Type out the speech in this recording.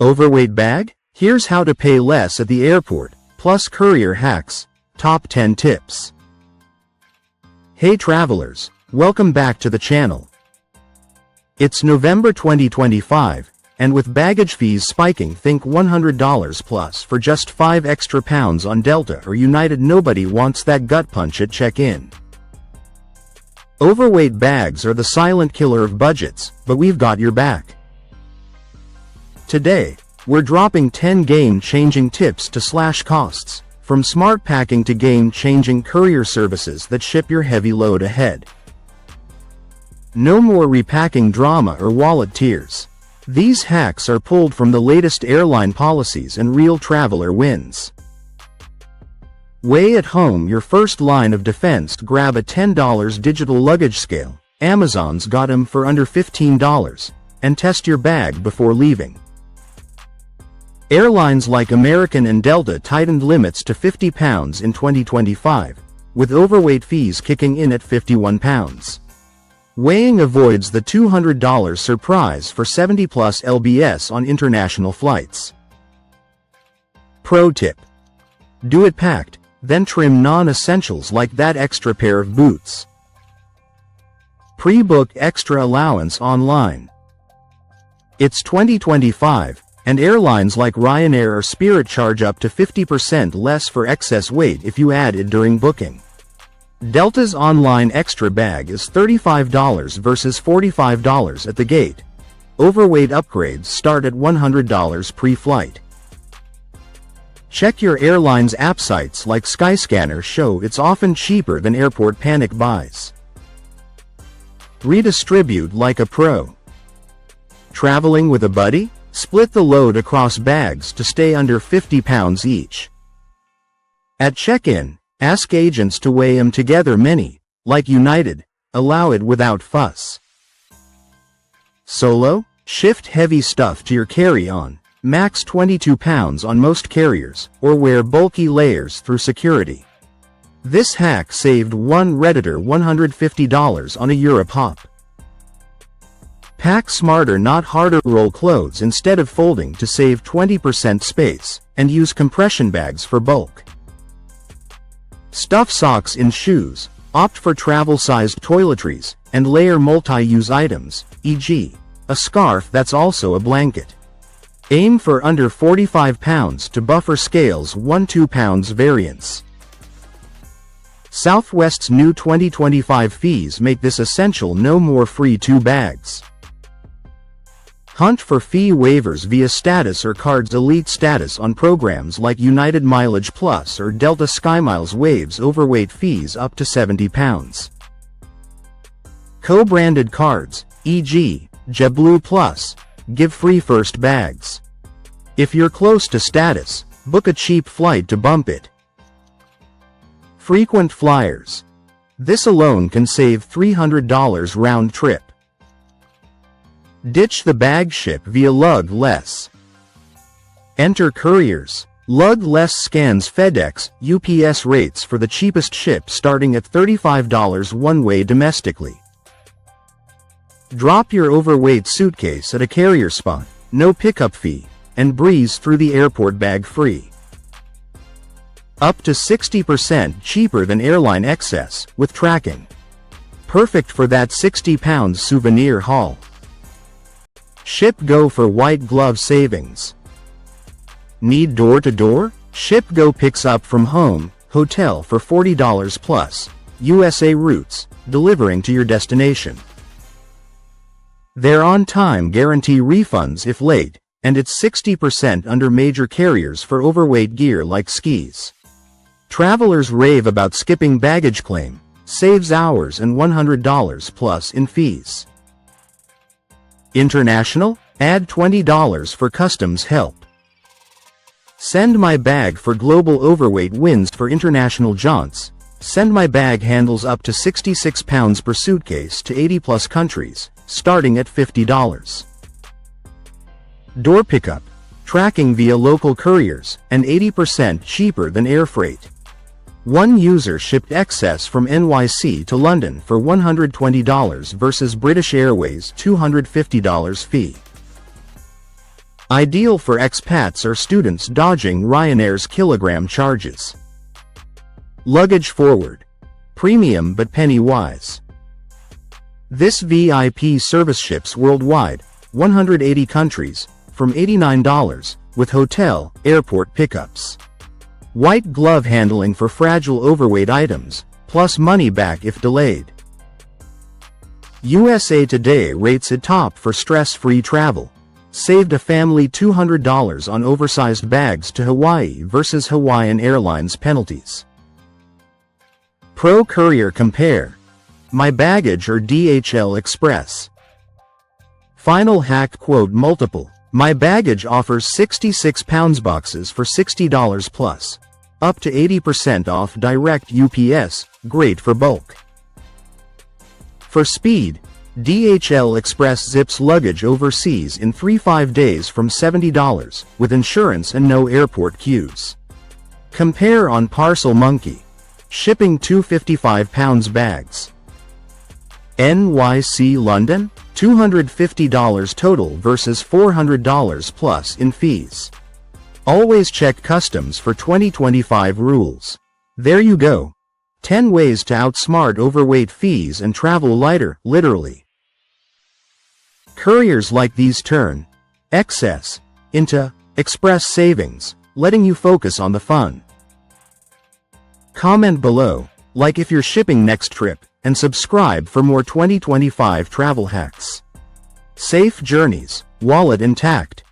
Overweight bag? Here's how to pay less at the airport, plus courier hacks, top 10 tips. Hey travelers, welcome back to the channel. It's November 2025, and with baggage fees spiking, think $100 plus for just 5 extra pounds on Delta or United. Nobody wants that gut punch at check-in. Overweight bags are the silent killer of budgets, but we've got your back. Today, we're dropping 10 game-changing tips to slash costs, from smart packing to game-changing courier services that ship your heavy load ahead. No more repacking drama or wallet tears. These hacks are pulled from the latest airline policies and real traveler wins. Weigh at home your first line of defense. Grab a $10 digital luggage scale, Amazon's got 'em for under $15, and test your bag before leaving. Airlines like American and Delta tightened limits to 50 pounds in 2025, with overweight fees kicking in at 51 pounds. Weighing avoids the $200 surprise for 70+ lbs on international flights. Pro tip: do it packed, then trim non-essentials like that extra pair of boots. Pre-book extra allowance online. It's 2025, and airlines like Ryanair or Spirit charge up to 50% less for excess weight if you add it during booking. Delta's online extra bag is $35 versus $45 at the gate. Overweight upgrades start at $100 pre-flight. Check your airline's app. Sites like Skyscanner show it's often cheaper than airport panic buys. Redistribute like a pro. Traveling with a buddy? Split the load across bags to stay under 50 pounds each. At check-in, ask agents to weigh them together. Many, like United, allow it without fuss. Solo? Shift heavy stuff to your carry-on, max 22 pounds on most carriers, or wear bulky layers through security. This hack saved one Redditor $150 on a Europe hop. Pack smarter, not harder. Roll clothes instead of folding to save 20% space, and use compression bags for bulk. Stuff socks in shoes, opt for travel-sized toiletries, and layer multi-use items, e.g., a scarf that's also a blanket. Aim for under 45 pounds to buffer scales 1-2 pounds variance. Southwest's new 2025 fees make this essential. No more free 2 bags. Hunt for fee waivers via status or cards. Elite status on programs like United Mileage Plus or Delta SkyMiles waives overweight fees up to 70 pounds. Co-branded cards, e.g., JetBlue Plus, give free first bags. If you're close to status, book a cheap flight to bump it. Frequent flyers. This alone can save $300 round trip. Ditch the bag. Ship via LugLess. Enter couriers. LugLess scans FedEx, UPS rates for the cheapest ship starting at $35 one-way domestically. Drop your overweight suitcase at a carrier spot, no pickup fee, and breeze through the airport bag-free. Up to 60% cheaper than airline excess, with tracking. Perfect for that 60-pound souvenir haul. ShipGo for white glove savings. Need door-to-door? ShipGo picks up from home, hotel for $40 plus, USA routes, delivering to your destination. Their on-time guarantee refunds if late, and it's 60% under major carriers for overweight gear like skis. Travelers rave about skipping baggage claim, saves hours and $100 plus in fees. International? Add $20 for customs help. Send My Bag for global overweight wins for international jaunts. Send My Bag handles up to 66 pounds per suitcase to 80+ countries, starting at $50. Door pickup. Tracking via local couriers, and 80% cheaper than air freight. One user shipped excess from NYC to London for $120 versus British Airways' $250 fee. Ideal for expats or students dodging Ryanair's kilogram charges. Luggage Forward. Premium but penny-wise. This VIP service ships worldwide, 180 countries, from $89, with hotel, airport pickups. White glove handling for fragile overweight items, plus money back if delayed. USA Today rates it top for stress-free travel. Saved a family $200 on oversized bags to Hawaii versus Hawaiian Airlines penalties. Pro Courier Compare. My Baggage or DHL Express. Final hack quote multiple. My Baggage offers 66-pounds boxes for $60 plus. Up to 80% off direct UPS, great for bulk. For speed, DHL Express zips luggage overseas in 3-5 days from $70, with insurance and no airport queues. Compare on Parcel Monkey. Shipping 255-pounds bags. NYC London? $250 total versus $400 plus in fees. Always check customs for 2025 rules. There you go. 10 ways to outsmart overweight fees and travel lighter, literally. Couriers like these turn excess into express savings, letting you focus on the fun. Comment below, like if you're shipping next trip, and subscribe for more 2025 travel hacks. Safe journeys, wallet intact.